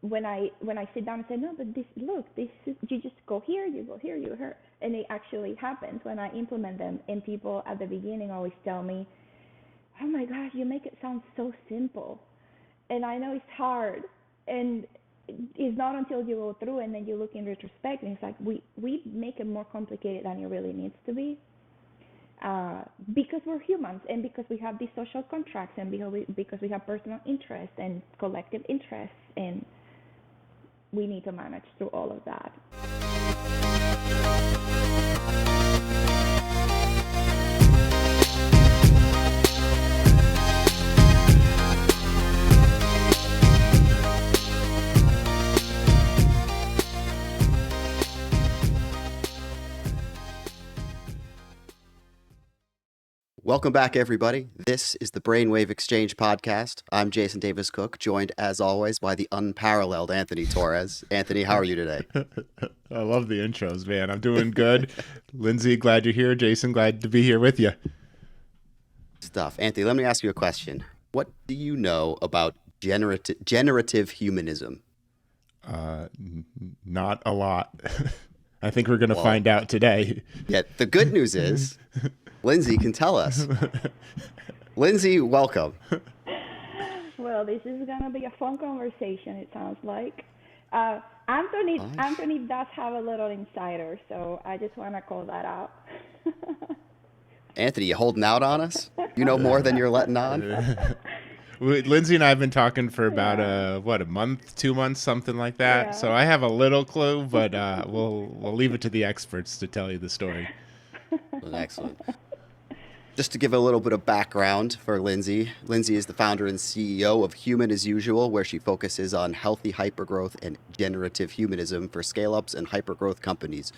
when I sit down and say, no, but this is, you just go here, you go here, you go here, and it actually happens when I implement them. And people at the beginning always tell me, oh my gosh, you make it sound so simple. And I know it's hard, and it's not until you go through and then you look in retrospect and it's like we make it more complicated than it really needs to be, because we're humans and because we have these social contracts and because we have personal interests and collective interests, and we need to manage through all of that. Welcome back, everybody. This is the Brainwave Exchange podcast. I'm Jason Davis Cook, joined as always by the unparalleled Anthony Torres. Anthony, how are you today? I love the intros, man. I'm doing good. Lindsay, glad you're here. Jason, glad to be here with you. Stuff. Anthony, let me ask you a question. What do you know about generative humanism? Not a lot. I think we're going to find out today. Yeah, the good news is Lindsay can tell us. Lindsay, welcome. Well, this is going to be a fun conversation, it sounds like. Anthony does have a little insider, so I just want to call that out. Anthony, you holding out on us? You know more than you're letting on? Lindsay and I have been talking for about a month, 2 months, something like that. Yeah. So I have a little clue, but we'll leave it to the experts to tell you the story. Excellent. Just to give a little bit of background for Lindsay. Lindsay is the founder and CEO of Human as Usual, where she focuses on healthy hypergrowth and generative humanism for scale-ups and hypergrowth companies.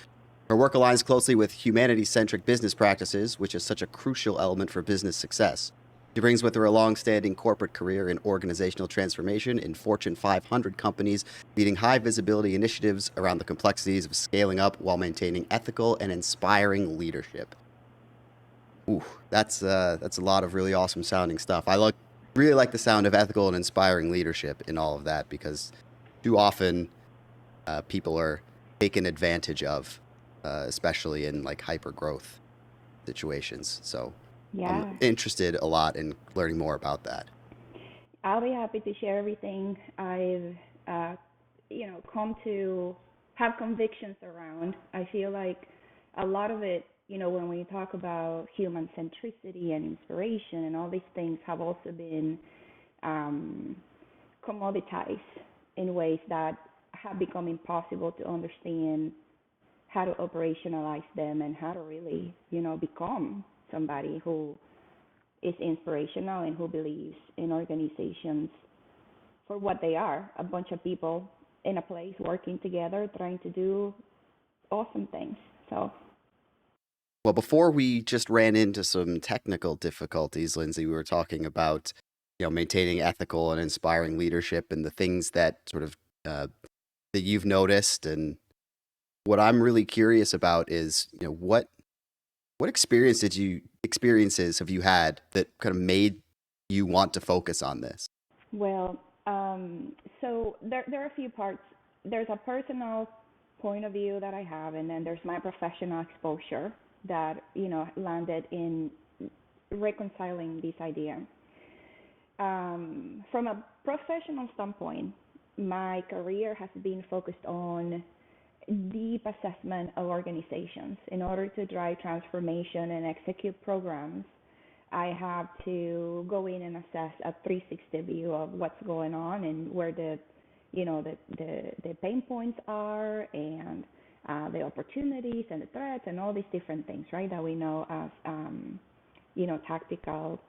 Her work aligns closely with humanity-centric business practices, which is such a crucial element for business success. She brings with her a long-standing corporate career in organizational transformation in Fortune 500 companies, leading high-visibility initiatives around the complexities of scaling up while maintaining ethical and inspiring leadership. Ooh, that's a lot of really awesome sounding stuff. I really like the sound of ethical and inspiring leadership in all of that, because too often people are taken advantage of, especially in like hyper-growth situations. So yeah. I'm interested a lot in learning more about that. I'll be happy to share everything I've come to have convictions around. I feel like a lot of it, when we talk about human centricity and inspiration and all these things, have also been commoditized in ways that have become impossible to understand how to operationalize them and how to really, become somebody who is inspirational and who believes in organizations for what they are, a bunch of people in a place working together, trying to do awesome things. So. Well, before we just ran into some technical difficulties, Lindsay, we were talking about, maintaining ethical and inspiring leadership and the things that sort of that you've noticed. And what I'm really curious about is, what experiences have you had that kind of made you want to focus on this? Well, so there are a few parts. There's a personal point of view that I have, and then there's my professional exposure that landed in reconciling this idea. From a professional standpoint, my career has been focused on deep assessment of organizations. In order to drive transformation and execute programs, I have to go in and assess a 360 view of what's going on and where the pain points are, and the opportunities and the threats and all these different things, right, that we know as, tactical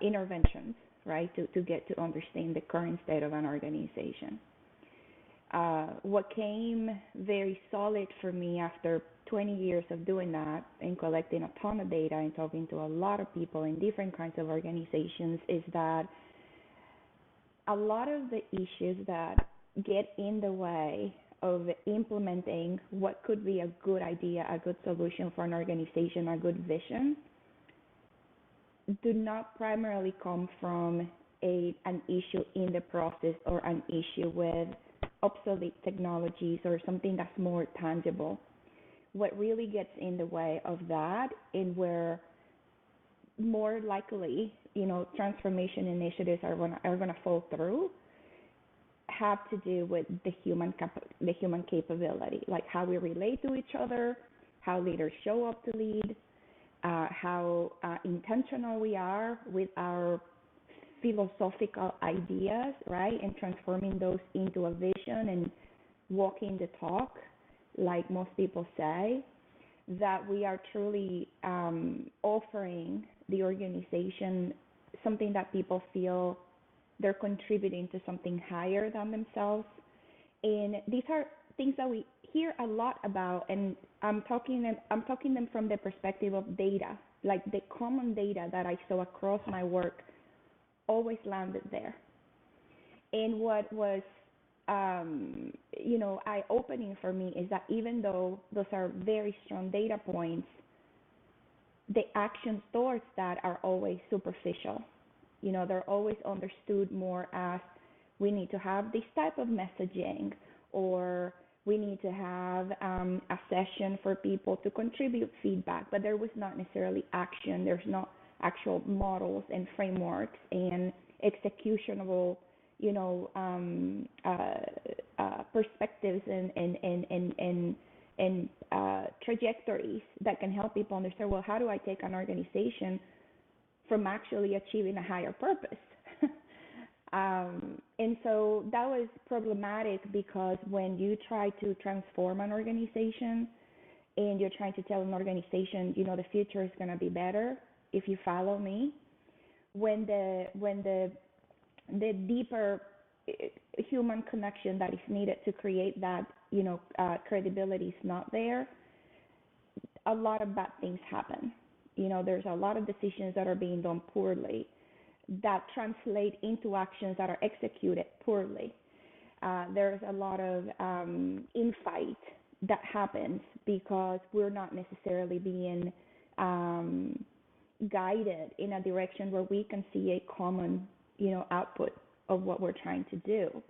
interventions, right, to get to understand the current state of an organization. What came very solid for me after 20 years of doing that and collecting a ton of data and talking to a lot of people in different kinds of organizations is that a lot of the issues that get in the way of implementing what could be a good idea, a good solution for an organization, a good vision, do not primarily come from an issue in the process or an issue with obsolete technologies or something that's more tangible. What really gets in the way of that, and where more likely, transformation initiatives are gonna fall through, have to do with the human capability, like how we relate to each other, how leaders show up to lead, how intentional we are with our philosophical ideas, right, and transforming those into a vision and walking the talk, like most people say, that we are truly offering the organization something that people feel they're contributing to something higher than themselves. And these are things that we hear a lot about, and I'm talking them from the perspective of data, like the common data that I saw across my work always landed there. And what was eye-opening for me is that even though those are very strong data points, the actions towards that are always superficial. They're always understood more as, we need to have this type of messaging, or we need to have a session for people to contribute feedback, but there was not necessarily action. There's not actual models and frameworks and executionable, perspectives and trajectories that can help people understand, well, how do I take an organization from actually achieving a higher purpose? And so that was problematic, because when you try to transform an organization and you're trying to tell an organization, the future is going to be better if you follow me, when the deeper human connection that is needed to create that, credibility is not there, a lot of bad things happen. There's a lot of decisions that are being done poorly, that translate into actions that are executed poorly. There's a lot of infight that happens because we're not necessarily being guided in a direction where we can see a common, output of what we're trying to do.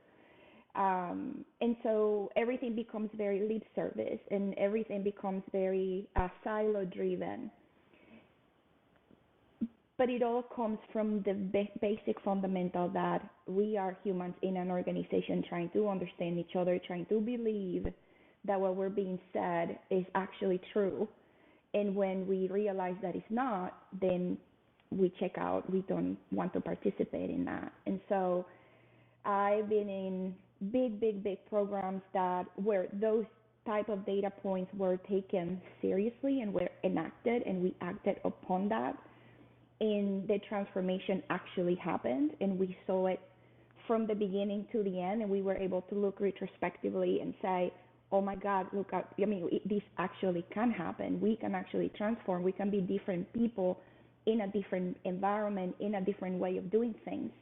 And so everything becomes very lip service, and everything becomes very silo driven. But it all comes from the basic fundamental that we are humans in an organization trying to understand each other, trying to believe that what we're being said is actually true. And when we realize that it's not, then we check out. We don't want to participate in that. And so I've been in big programs where those type of data points were taken seriously and were enacted, and we acted upon that. And the transformation actually happened, and we saw it from the beginning to the end, and we were able to look retrospectively and say, oh my God, this actually can happen. We can actually transform. We can be different people in a different environment, in a different way of doing things,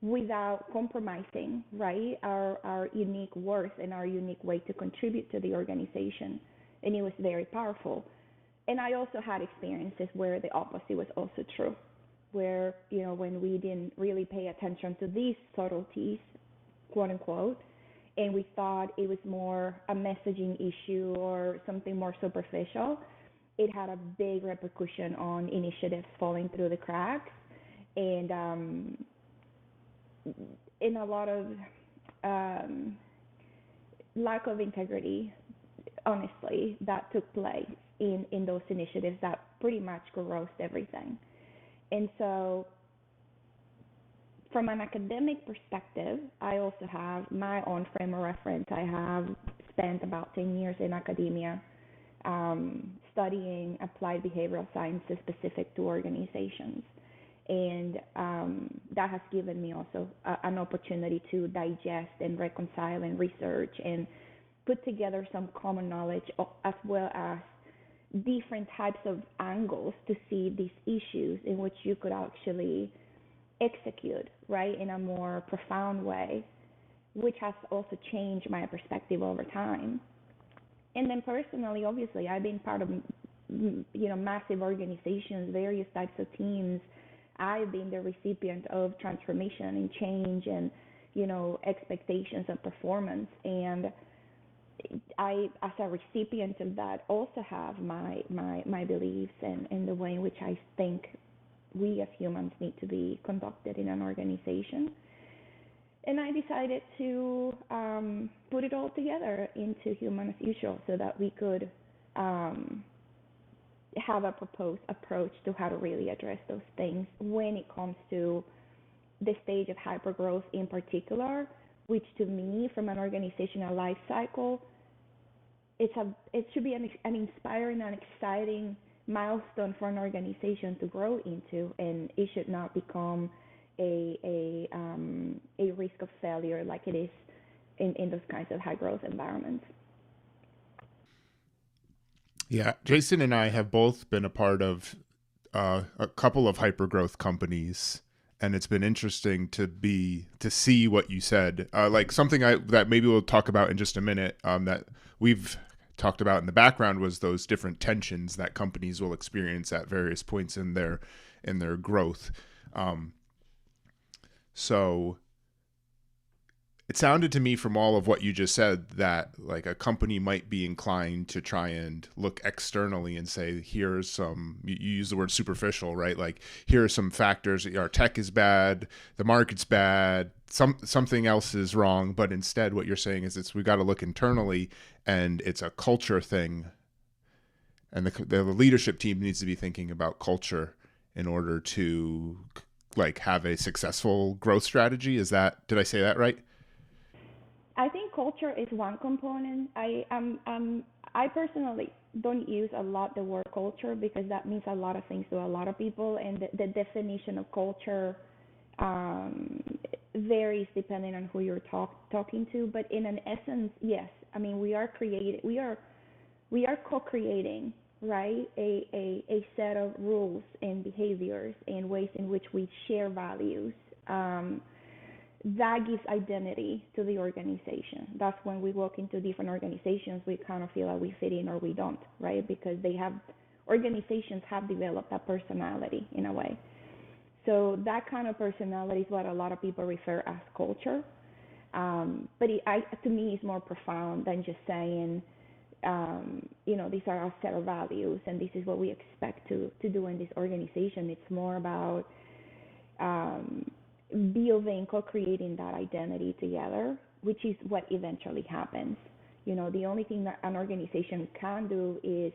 without compromising, right, our unique worth and our unique way to contribute to the organization. And it was very powerful. And I also had experiences where the opposite was also true, where, when we didn't really pay attention to these subtleties, quote unquote, and we thought it was more a messaging issue or something more superficial, it had a big repercussion on initiatives falling through the cracks, and in a lot of lack of integrity, honestly, that took place in those initiatives that pretty much grossed everything. And so from an academic perspective, I also have my own frame of reference. I have spent about 10 years in academia studying applied behavioral sciences specific to organizations. And that has given me also an opportunity to digest and reconcile and research and put together some common knowledge, as well as different types of angles to see these issues in which you could actually execute, right, in a more profound way, which has also changed my perspective over time. And then personally, obviously, I've been part of, massive organizations, various types of teams, I've been the recipient of transformation and change and, expectations and performance. And I, as a recipient of that, also have my beliefs and the way in which I think we as humans need to be conducted in an organization. And I decided to put it all together into Human as Usual so that we could have a proposed approach to how to really address those things when it comes to the stage of hypergrowth in particular, which to me, from an organizational life cycle, it should be an inspiring and exciting milestone for an organization to grow into, and it should not become a risk of failure like it is in those kinds of high growth environments. Yeah, Jason and I have both been a part of a couple of hypergrowth companies, and it's been interesting to see what you said. Like something that maybe we'll talk about in just a minute, that we've talked about in the background was those different tensions that companies will experience at various points in their growth. So it sounded to me from all of what you just said that like a company might be inclined to try and look externally and say, here's some, you use the word superficial, right? Like here are some factors. Our tech is bad, the market's bad, something else is wrong. But instead what you're saying is we got to look internally, and it's a culture thing. And the leadership team needs to be thinking about culture in order to like have a successful growth strategy. Did I say that right? I think culture is one component. I personally don't use a lot the word culture because that means a lot of things to a lot of people, and the definition of culture varies depending on who you're talking to. But in an essence, yes. I mean, we are co-creating, right? A set of rules and behaviors and ways in which we share values. That gives identity to the organization. That's when we walk into different organizations, we kind of feel like we fit in or we don't, right? Because organizations have developed a personality in a way. So that kind of personality is what a lot of people refer as culture. But to me, it's more profound than just saying, these are our set of values and this is what we expect to do in this organization. It's more about building, co-creating that identity together, which is what eventually happens. The only thing that an organization can do is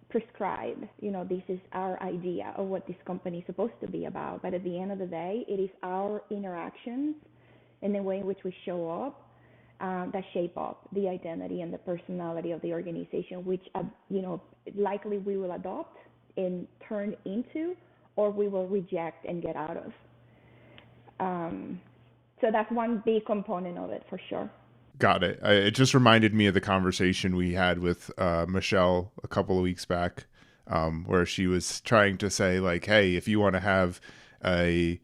prescribe, this is our idea of what this company is supposed to be about. But at the end of the day, it is our interactions and the way in which we show up that shape up the identity and the personality of the organization, which, likely we will adopt and turn into, or we will reject and get out of. So that's one big component of it for sure. Got it. It just reminded me of the conversation we had with Michelle a couple of weeks back, where she was trying to say like, hey, if you want to have a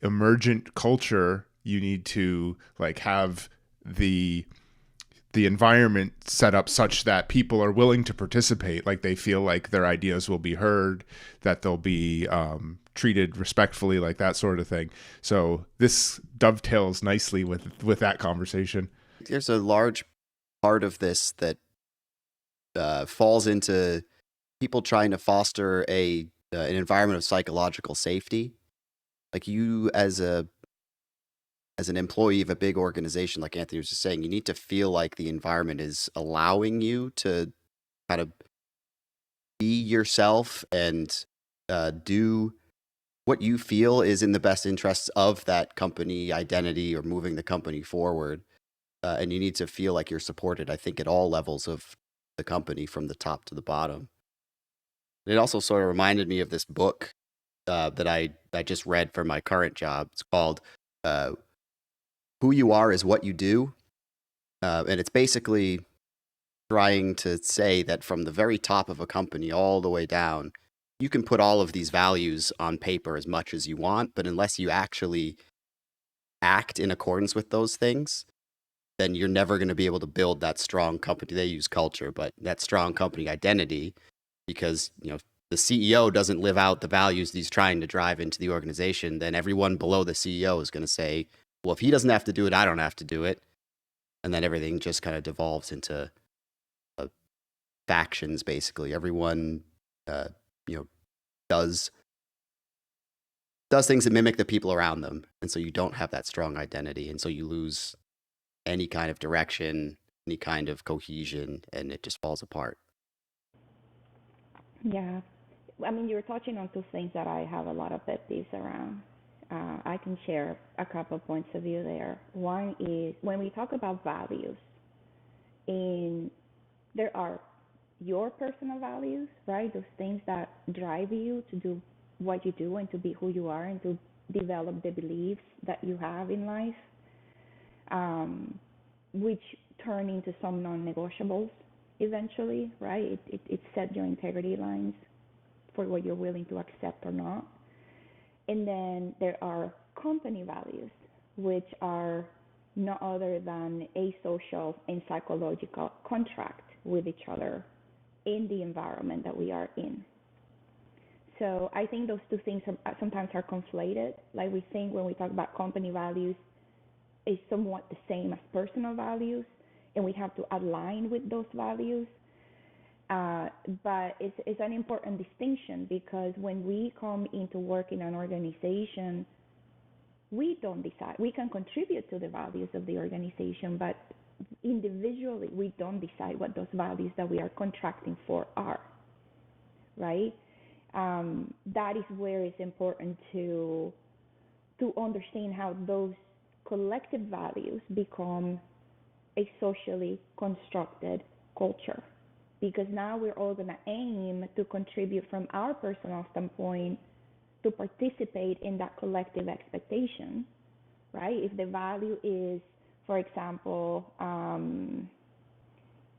emergent culture, you need to like have the environment set up such that people are willing to participate, like they feel like their ideas will be heard, that they'll be treated respectfully, like that sort of thing. So this dovetails nicely with that conversation. There's a large part of this that falls into people trying to foster an environment of psychological safety. Like you as an employee of a big organization, like Anthony was just saying, you need to feel like the environment is allowing you to kind of be yourself and do what you feel is in the best interests of that company identity or moving the company forward. And you need to feel like you're supported, I think, at all levels of the company from the top to the bottom. And it also sort of reminded me of this book that I just read for my current job. It's called Who You Are is What You Do. And it's basically trying to say that from the very top of a company all the way down, you can put all of these values on paper as much as you want, but unless you actually act in accordance with those things, then you're never going to be able to build that strong company. They use culture, but that strong company identity, because the CEO doesn't live out the values that he's trying to drive into the organization, then everyone below the CEO is going to say, well, if he doesn't have to do it, I don't have to do it. And then everything just kind of devolves into factions, basically. Everyone, you know, does things that mimic the people around them. And so you don't have that strong identity. And so you lose any kind of direction, any kind of cohesion, and it just falls apart. Yeah. I mean, you're touching on two things that I have a lot of pet peeves around. I can share a couple of points of view there. One is when we talk about values, and there are your personal values, right? Those things that drive you to do what you do and to be who you are and to develop the beliefs that you have in life, which turn into some non-negotiables eventually, right? It sets your integrity lines for what you're willing to accept or not. And then there are company values, which are no other than a social and psychological contract with each other in the environment that we are in. So I think those two things sometimes are conflated. Like we think when we talk about company values, is somewhat the same as personal values, and we have to align with those values. But it's an important distinction because when we come into work in an organization, we don't decide. We can contribute to the values of the organization, but individually, we don't decide what those values that we are contracting for are, right? That is where it's important to understand how those collective values become a socially constructed culture. Because now we're all going to aim to contribute from our personal standpoint to participate in that collective expectation, right? If the value is, for example,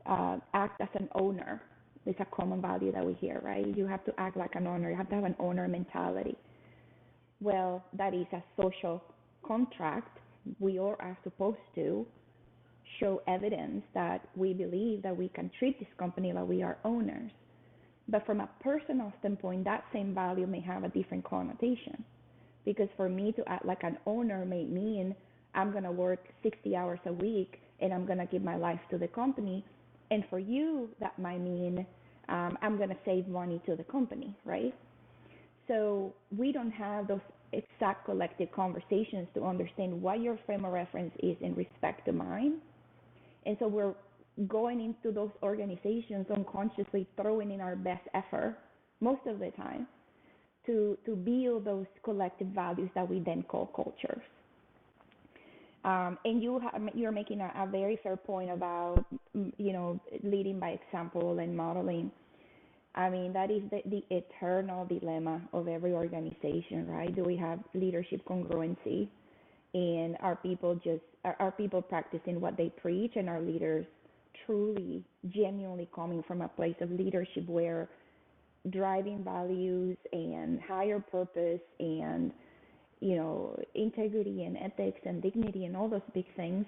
act as an owner, it's a common value that we hear, right? You have to act like an owner. You have to have an owner mentality. Well, that is a social contract. We all are supposed to show evidence that we believe that we can treat this company like we are owners. But from a personal standpoint, that same value may have a different connotation. Because for me to act like an owner may mean I'm going to work 60 hours a week and I'm going to give my life to the company. And for you, that might mean I'm going to save money to the company, right? So we don't have those exact collective conversations to understand what your frame of reference is in respect to mine. And so we're going into those organizations unconsciously throwing in our best effort most of the time to build those collective values that we then call cultures. And you're making a very fair point about, leading by example and modeling. I mean, that is the eternal dilemma of every organization, right? Do we have leadership congruency? And are people practicing what they preach, and are leaders truly, genuinely coming from a place of leadership where driving values and higher purpose and, integrity and ethics and dignity and all those big things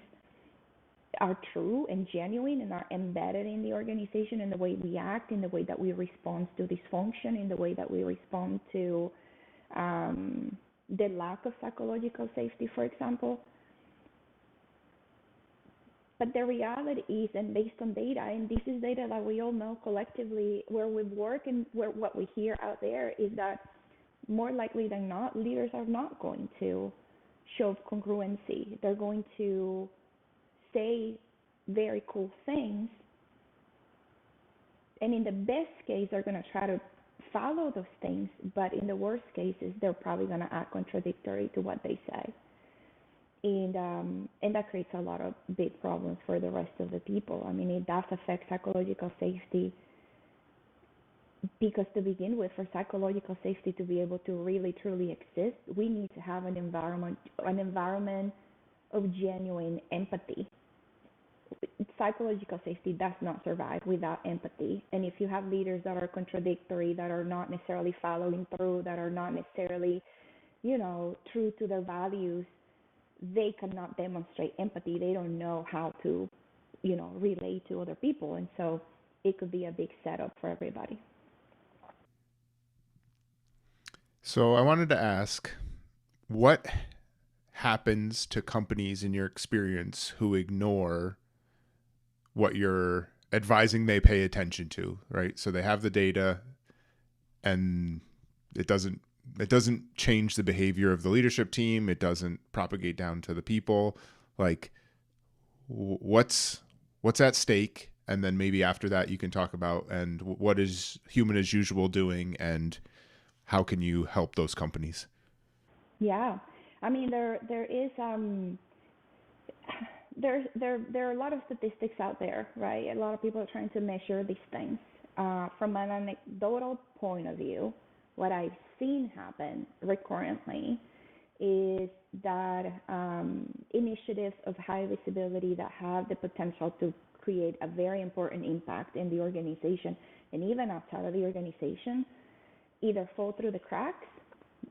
are true and genuine and are embedded in the organization, in the way we act, in the way that we respond to dysfunction, in the way that we respond to the lack of psychological safety, for example. But the reality is, and based on data, and this is data that we all know collectively where we work and where what we hear out there, is that more likely than not, leaders are not going to show congruency. They're going to say very cool things, and in the best case, they're going to try to follow those things, but in the worst cases, they're probably going to act contradictory to what they say. And that creates a lot of big problems for the rest of the people. I mean, it does affect psychological safety, because to begin with, for psychological safety to be able to really truly exist, we need to have an environment of genuine empathy. Psychological safety does not survive without empathy. And if you have leaders that are contradictory, that are not necessarily following through, that are not necessarily, true to their values, they cannot demonstrate empathy. They don't know how to, relate to other people. And so it could be a big setup for everybody. So I wanted to ask, what happens to companies in your experience who ignore what you're advising they pay attention to, right? So they have the data and it doesn't change the behavior of the leadership team. It doesn't propagate down to the people. Like, what's at stake? And then maybe after that you can talk about, and what is human as usual doing, and how can you help those companies? Yeah, I mean there is there are a lot of statistics out there, right? A lot of people are trying to measure these things. From an anecdotal point of view, what I've seen happen recurrently is that initiatives of high visibility that have the potential to create a very important impact in the organization and even outside of the organization either fall through the cracks,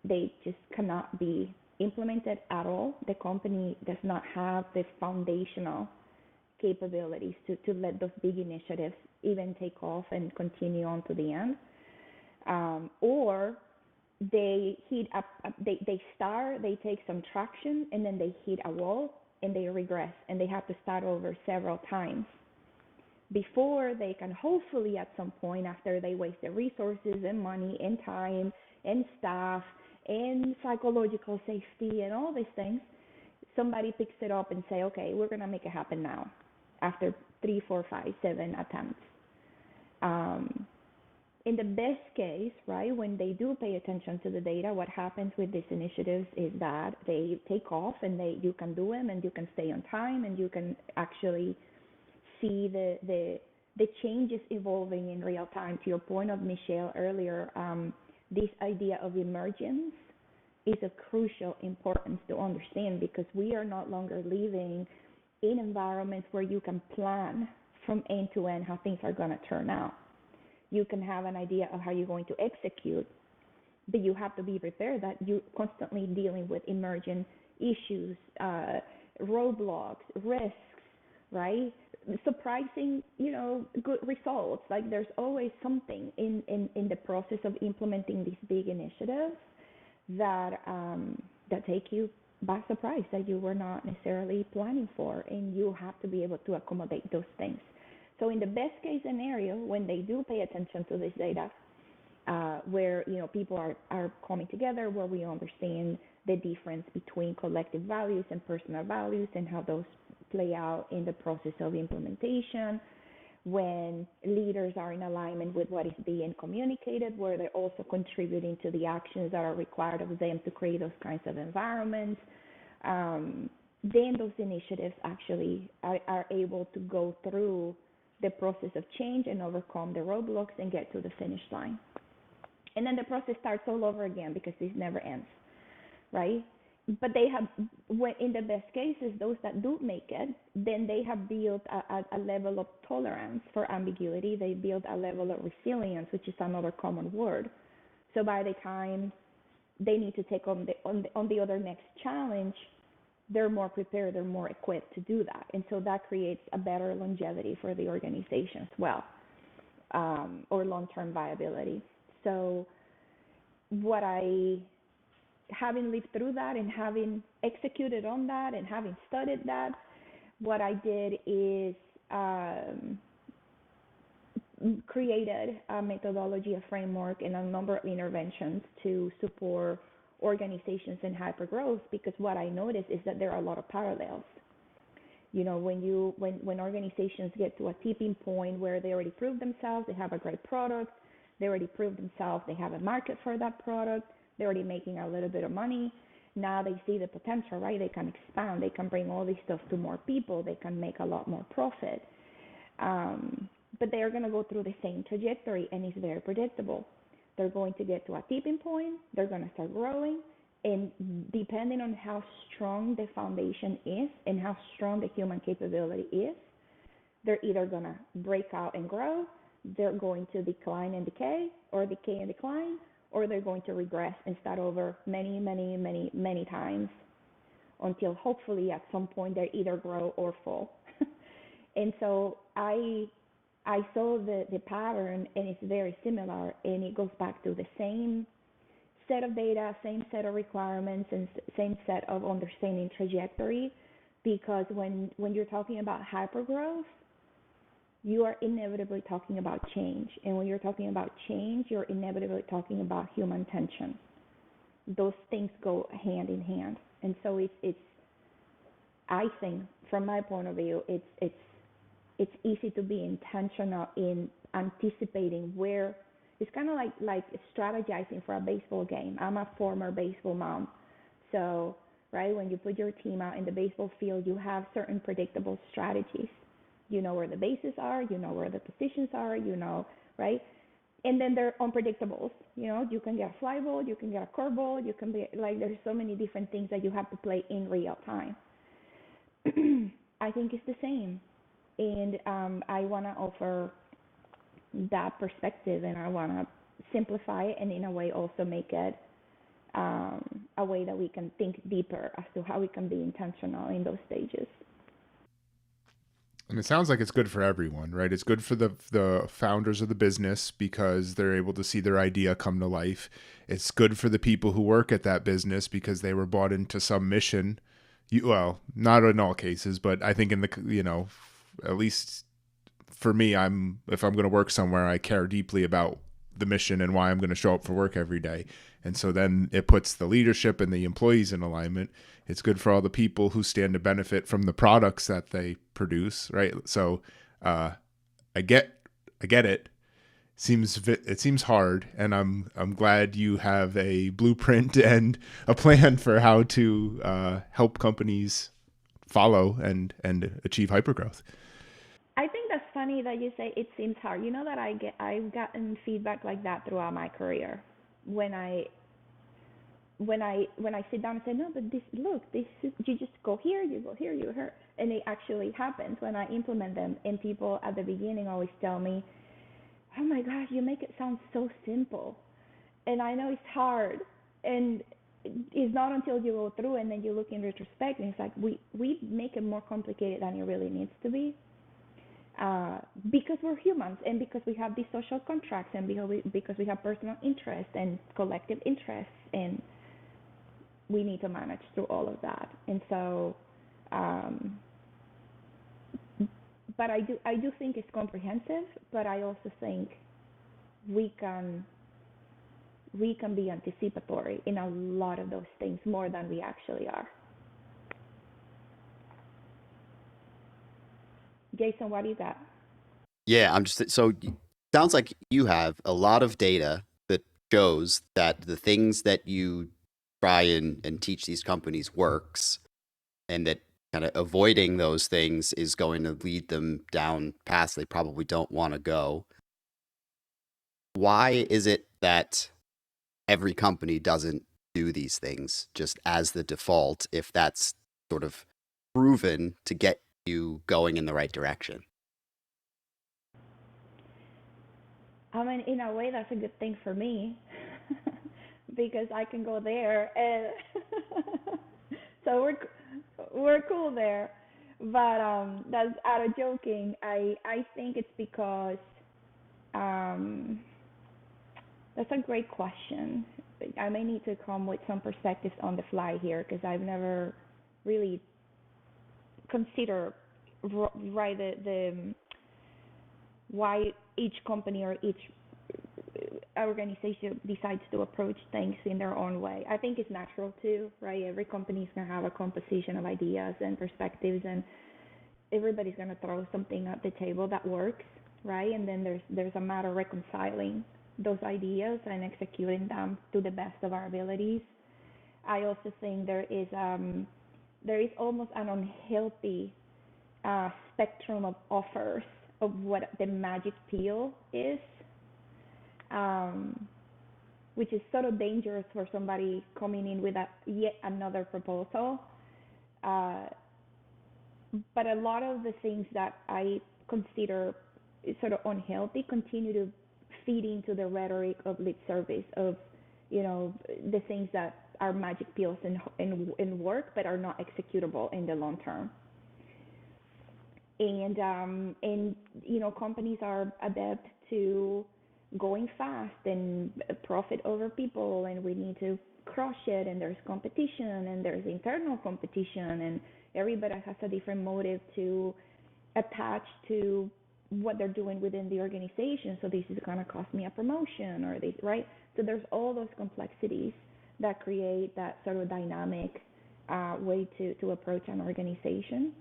they just cannot be implemented at all. The company does not have the foundational capabilities to let those big initiatives even take off and continue on to the end. Or they hit up, they start, they take some traction, and then they hit a wall and they regress and they have to start over several times before they can hopefully at some point, after they waste their resources and money and time and staff and psychological safety and all these things, somebody picks it up and say, okay, we're going to make it happen now after 3, 4, 5, 7 attempts. In the best case, right, when they do pay attention to the data, what happens with these initiatives is that they take off and you can do them and you can stay on time and you can actually see the changes evolving in real time. To your point of Michelle earlier, this idea of emergence is of crucial importance to understand, because we are no longer living in environments where you can plan from end to end how things are going to turn out. You can have an idea of how you're going to execute, but you have to be prepared that you're constantly dealing with emergent issues, roadblocks, risks, right? Surprising, good results. Like there's always something in the process of implementing these big initiatives that take you by surprise, that you were not necessarily planning for, and you have to be able to accommodate those things. So in the best case scenario, when they do pay attention to this data, where people are coming together, where we understand the difference between collective values and personal values and how those play out in the process of implementation, when leaders are in alignment with what is being communicated, where they're also contributing to the actions that are required of them to create those kinds of environments, then those initiatives actually are able to go through the process of change and overcome the roadblocks and get to the finish line. And then the process starts all over again, because this never ends, right? But they have, in the best cases, those that do make it, then they have built a level of tolerance for ambiguity. They build a level of resilience, which is another common word. So by the time they need to take on the other next challenge, they're more prepared, they're more equipped to do that. And so that creates a better longevity for the organization as well, or long-term viability. So having lived through that and having executed on that and having studied that, what I did is created a methodology, a framework, and a number of interventions to support organizations in hypergrowth, because what I noticed is that there are a lot of parallels. When organizations get to a tipping point where they already proved themselves, they have a great product, they already proved themselves, they have a market for that product, they're already making a little bit of money. Now they see the potential, right? They can expand, they can bring all this stuff to more people, they can make a lot more profit. But they are going to go through the same trajectory, and it's very predictable. They're going to get to a tipping point, they're going to start growing, and depending on how strong the foundation is and how strong the human capability is, they're either going to break out and grow, they're going to decline and decay, or decay and decline, or they're going to regress and start over many, many, many, many times until hopefully at some point they either grow or fall. And so I saw the pattern, and it's very similar, and it goes back to the same set of data, same set of requirements, and same set of understanding trajectory. Because when you're talking about hypergrowth, you are inevitably talking about change. And when you're talking about change, you're inevitably talking about human tension. Those things go hand in hand. And so it's I think, from my point of view, it's easy to be intentional in anticipating where. It's kind of like strategizing for a baseball game. I'm a former baseball mom, so right, when you put your team out in the baseball field, you have certain predictable strategies. You know where the bases are, you know where the positions are, right? And then they're unpredictables. You can get a fly ball, you can get a curveball, you can be like, there's so many different things that you have to play in real time. I think it's the same. And I want to offer that perspective, and I want to simplify it, and in a way also make it a way that we can think deeper as to how we can be intentional in those stages. And it sounds like it's good for everyone, right? It's good for the founders of the business because they're able to see their idea come to life. It's good for the people who work at that business because they were bought into some mission. Well, not in all cases, but I think at least for me, if I'm going to work somewhere, I care deeply about the mission and why I'm going to show up for work every day. And so then it puts the leadership and the employees in alignment. It's good for all the people who stand to benefit from the products that they produce, right? So I get it. It seems hard, and I'm glad you have a blueprint and a plan for how to help companies follow and achieve hypergrowth. I think that's funny that you say it seems hard. You know that I've gotten feedback like that throughout my career. When I sit down and say, no, but this is, you just go here, you go here, you here, and it actually happens when I implement them. And people at the beginning always tell me, oh my gosh, you make it sound so simple. And I know it's hard, and it's not until you go through and then you look in retrospect and it's like we make it more complicated than it really needs to be. Because we're humans, and because we have these social contracts, and because we have personal interests and collective interests, and we need to manage through all of that. And so, but I do think it's comprehensive, but I also think we can be anticipatory in a lot of those things more than we actually are. Jason, what do you got? Yeah, sounds like you have a lot of data that shows that the things that you try and teach these companies works, and that kind of avoiding those things is going to lead them down paths they probably don't want to go. Why is it that every company doesn't do these things just as the default if that's sort of proven to get you going in the right direction? I mean, in a way, that's a good thing for me because I can go there, and so we're cool there. But that's out of joking. I think it's because that's a great question. I may need to come with some perspectives on the fly here because I've never really considered right the why each company or each organization decides to approach things in their own way. I think it's natural too, right? Every company is going to have a composition of ideas and perspectives, and everybody's going to throw something at the table that works, right? And then there's a matter of reconciling those ideas and executing them to the best of our abilities. I also think there is almost an unhealthy spectrum of offers of what the magic pill is, which is sort of dangerous for somebody coming in with yet another proposal. But a lot of the things that I consider sort of unhealthy continue to feed into the rhetoric of lip service of, the things that are magic pills and work but are not executable in the long term. And companies are adept to going fast and profit over people, and we need to crush it, and there's competition, and there's internal competition, and everybody has a different motive to attach to what they're doing within the organization. So this is going to cost me a promotion, or this, right? So there's all those complexities that create that sort of dynamic way to approach an organization.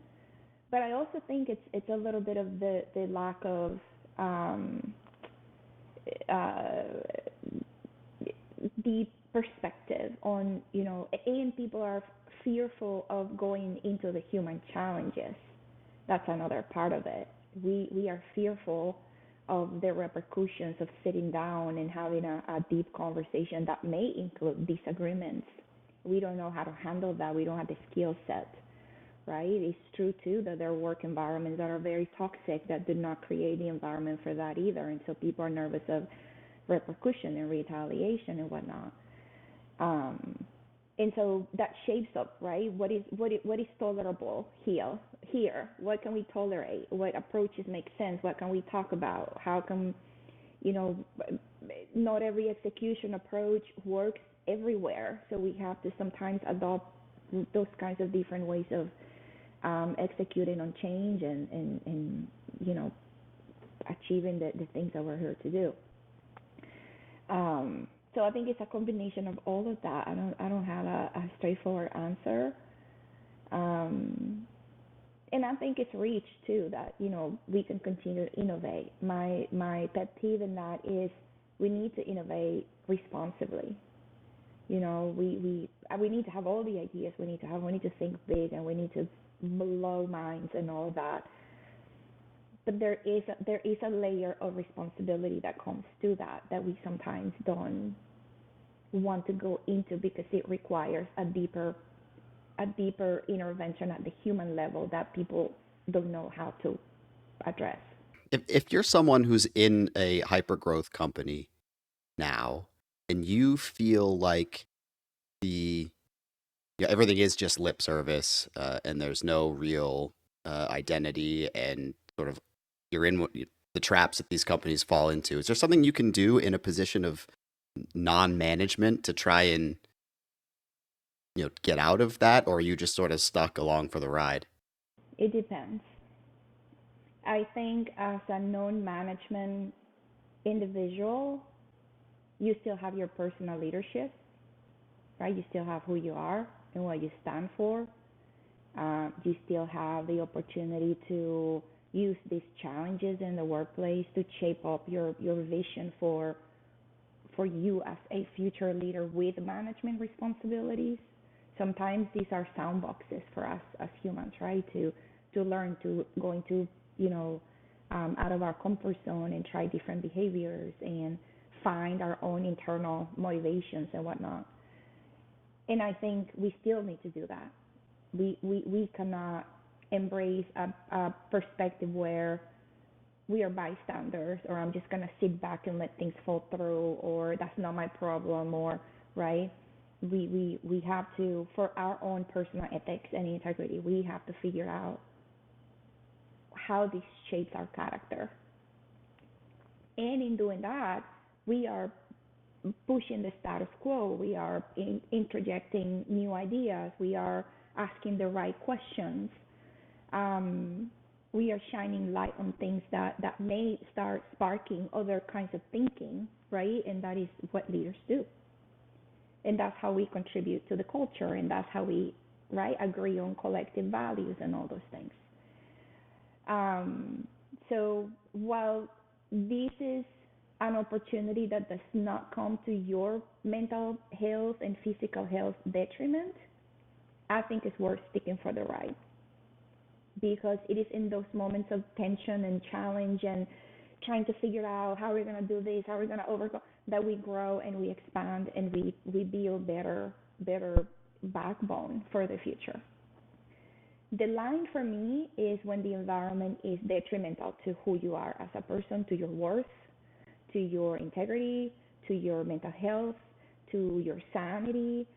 But I also think it's a little bit of the lack of deep perspective on, and people are fearful of going into the human challenges. That's another part of it. We are fearful of the repercussions of sitting down and having a deep conversation that may include disagreements. We don't know how to handle that. We don't have the skill set, right? It's true too that there are work environments that are very toxic that do not create the environment for that either, and so people are nervous of repercussion and retaliation and whatnot. And so that shapes up, right? What is tolerable here? What can we tolerate? What approaches make sense? What can we talk about? How can, not every execution approach works everywhere. So we have to sometimes adopt those kinds of different ways of executing on change and achieving the things that we're here to do. So I think it's a combination of all of that. I don't have a straightforward answer. And I think it's reached too that, we can continue to innovate. My pet peeve in that is we need to innovate responsibly. We need to have all the ideas we need to think big, and we need to blow minds and all that. But there is a layer of responsibility that comes to that we sometimes don't want to go into, because it requires a deeper intervention at the human level that people don't know how to address. If you're someone who's in a hypergrowth company now, and you feel like everything is just lip service, and there's no real identity, and sort of you're in the traps that these companies fall into, is there something you can do in a position of non-management to try and get out of that, or are you just sort of stuck along for the ride? It depends. I think as a non-management individual, you still have your personal leadership, right? You still have who you are and what you stand for. You still have the opportunity to use these challenges in the workplace to shape up your vision for you as a future leader with management responsibilities. Sometimes these are sound boxes for us as humans, right? To learn to go into, out of our comfort zone and try different behaviors and find our own internal motivations and whatnot. And I think we still need to do that. We cannot embrace a perspective where we are bystanders, or I'm just going to sit back and let things fall through, or that's not my problem, or, right? We have to, for our own personal ethics and integrity, we have to figure out how this shapes our character. And in doing that, we are pushing the status quo. We are interjecting new ideas. We are asking the right questions. We are shining light on things that may start sparking other kinds of thinking, right? And that is what leaders do. And that's how we contribute to the culture, and that's how we, right, agree on collective values and all those things. So while this is an opportunity that does not come to your mental health and physical health detriment, I think it's worth sticking for the ride. Because it is in those moments of tension and challenge and trying to figure out how we're going to do this, how we're going to overcome, that we grow and we expand and we build better backbone for the future. The line for me is when the environment is detrimental to who you are as a person, to your worth, to your integrity, to your mental health, to your sanity.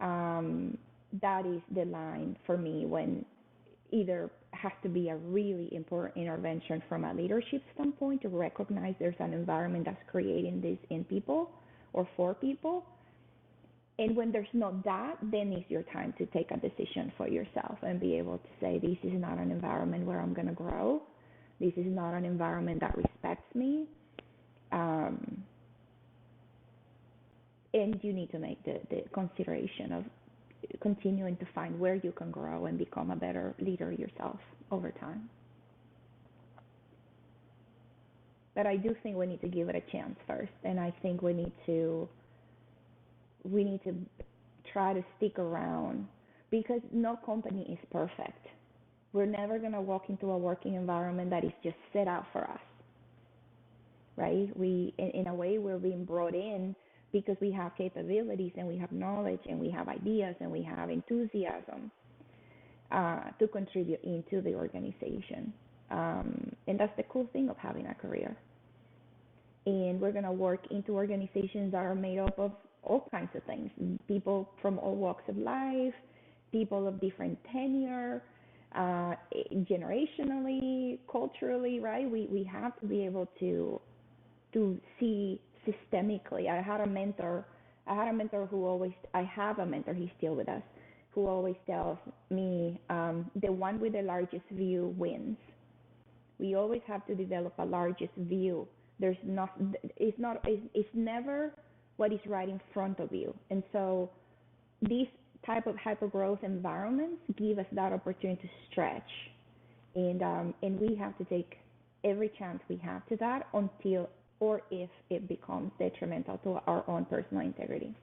That is the line for me when either has to be a really important intervention from a leadership standpoint to recognize there's an environment that's creating this in people or for people. And when there's not that, then it's your time to take a decision for yourself and be able to say, this is not an environment where I'm going to grow. This is not an environment that respects me. And you need to make the consideration of continuing to find where you can grow and become a better leader yourself over time. But I do think we need to give it a chance first, and I think we need to try to stick around, because no company is perfect. We're never going to walk into a working environment that is just set out for us, right? In a way, we're being brought in because we have capabilities and we have knowledge and we have ideas and we have enthusiasm to contribute into the organization. And that's the cool thing of having a career. And we're going to work into organizations that are made up of all kinds of things, people from all walks of life, people of different tenure, generationally, culturally, right? We have to be able to see systemically. I have a mentor who always, I have a mentor, he's still with us, who always tells me, the one with the largest view wins. We always have to develop a largest view. It's never what is right in front of you. And so these type of hypergrowth environments give us that opportunity to stretch. And we have to take every chance we have to that until or if it becomes detrimental to our own personal integrity.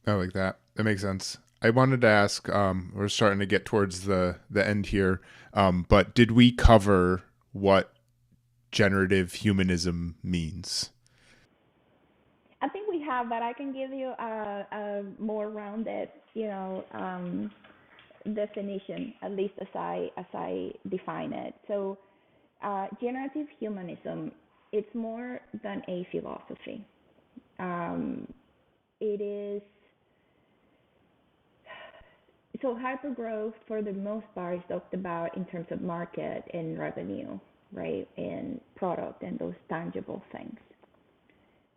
I like that. That makes sense. I wanted to ask, we're starting to get towards the end here, but did we cover what generative humanism means? I think we have, but I can give you a more rounded, definition, at least as I define it. So, generative humanism, it's more than a philosophy. It is, so hypergrowth for the most part is talked about in terms of market and revenue, right, and product and those tangible things.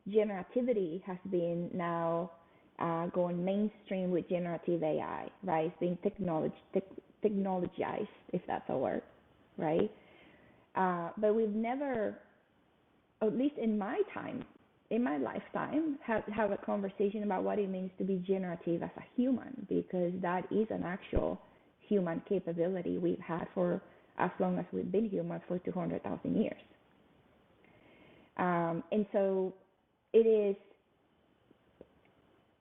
Generativity has been now going mainstream with generative AI, right? It's being technologized, if that's a word, right? But we've never, at least in my lifetime, have a conversation about what it means to be generative as a human, because that is an actual human capability we've had for as long as we've been human, for 200,000 years. And so it is,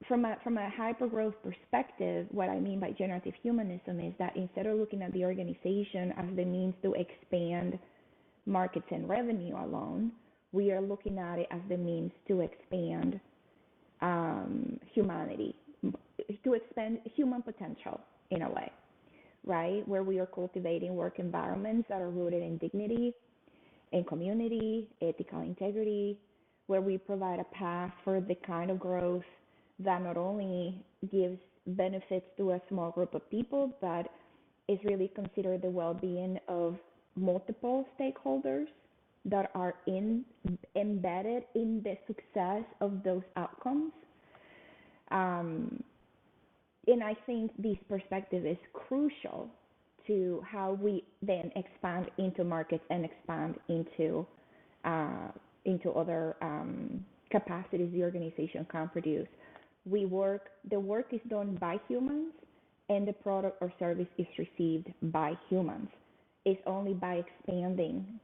from a hypergrowth perspective, what I mean by generative humanism is that instead of looking at the organization as the means to expand markets and revenue alone, we are looking at it as the means to expand humanity, to expand human potential in a way, right? Where we are cultivating work environments that are rooted in dignity, in community, ethical integrity, where we provide a path for the kind of growth that not only gives benefits to a small group of people, but is really considered the well-being of multiple stakeholders that are embedded in the success of those outcomes. And I think this perspective is crucial to how we then expand into markets and expand into other capacities the organization can produce. The work is done by humans, and the product or service is received by humans. It's only by expanding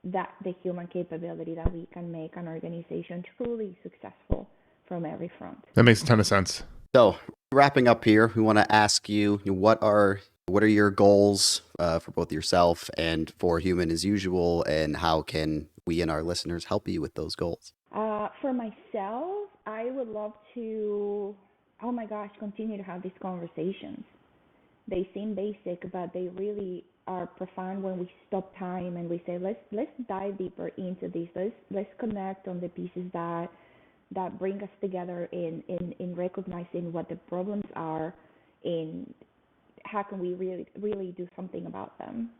the human capability that we can make an organization truly successful from every front. That makes a ton of sense. So, wrapping up here, we want to ask you, what are your goals for both yourself and for Human as Usual, and how can we and our listeners help you with those goals? For myself, I would love to, continue to have these conversations. They seem basic, but they really are profound when we stop time and we say, let's dive deeper into this. Let's connect on the pieces that bring us together in recognizing what the problems are, in how can we really do something about them?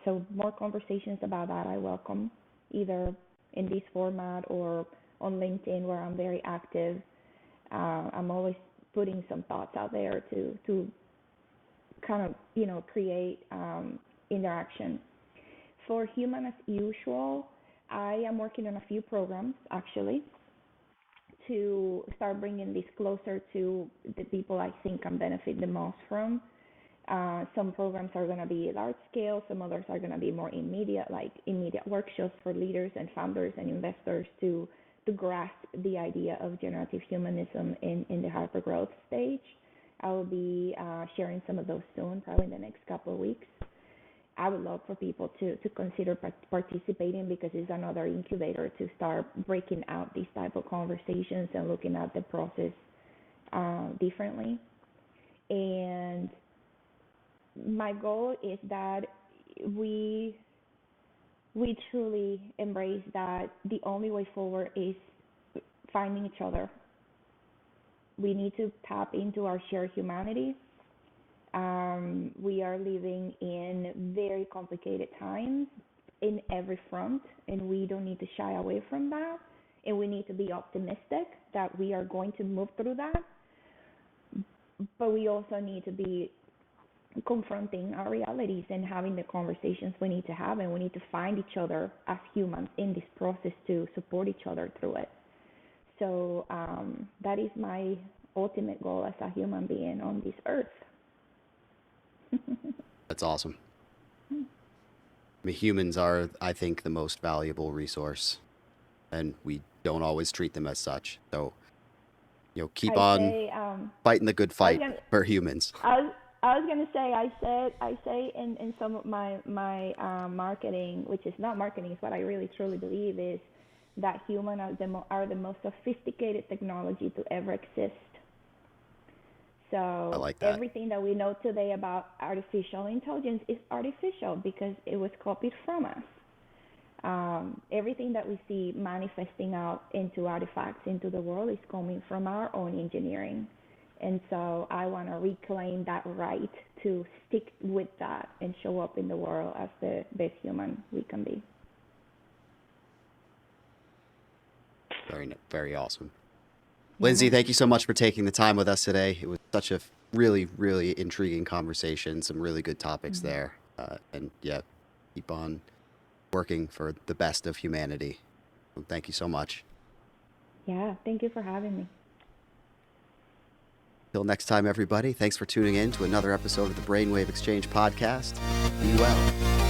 So more conversations about that I welcome, either in this format or on LinkedIn, where I'm very active. I'm always putting some thoughts out there to kind of, create interaction. For Human as Usual, I am working on a few programs actually to start bringing this closer to the people I think can benefit the most from. Some programs are going to be large scale, some others are going to be more immediate, like immediate workshops for leaders and founders and investors to grasp the idea of generative humanism in the hypergrowth stage. I will be sharing some of those soon, probably in the next couple of weeks. I would love for people to consider participating, because it's another incubator to start breaking out these type of conversations and looking at the process differently. And my goal is that we truly embrace that the only way forward is finding each other. We need to tap into our shared humanity. We are living in very complicated times in every front, and we don't need to shy away from that. And we need to be optimistic that we are going to move through that. But we also need to be confronting our realities and having the conversations we need to have, and we need to find each other as humans in this process to support each other through it. So that is my ultimate goal as a human being on this earth. That's awesome. I mean, humans are, I think, the most valuable resource, and we don't always treat them as such. So, keep on fighting the good fight for humans. I was gonna say, I say in some of my marketing, which is not marketing, is what I really truly believe is that humans are the most sophisticated technology to ever exist. So I like that. Everything that we know today about artificial intelligence is artificial because it was copied from us. Everything that we see manifesting out into artifacts into the world is coming from our own engineering. And so I want to reclaim that right to stick with that and show up in the world as the best human we can be. Very, very awesome. Lindsay, thank you so much for taking the time with us today. It was such a really, really intriguing conversation, some really good topics there. And yeah, keep on working for the best of humanity. Well, thank you so much. Yeah, thank you for having me. Till next time, everybody, thanks for tuning in to another episode of the Brainwave Exchange podcast. Be well.